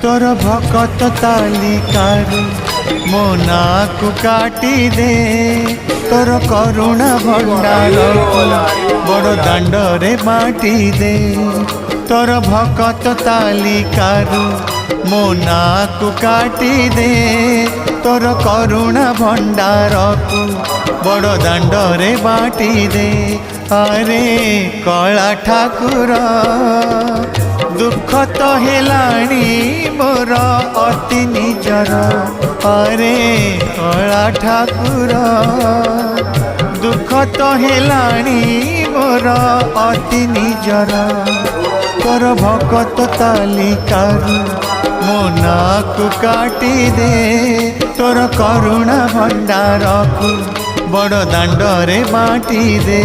तोर भकत तालिकारु मो नाकु काटी दे तोर करुणा भंडार बड़ दांडरे बाटी दे तोर भकत तालिकारु मो नाकु काटी दे तोर करुणा भंडार को बड़ दांडरे बाटी दे अरे कला ठाकुर दुख तो हेलाणी मोर अति निजर अरे कला ठाकुर दुख तो हेलाणी मोर अति निजर तोर भकत तालिकारु मो नाकु काटी दे तोर करुणा भंडार को बड़ दांडरे बाटी दे।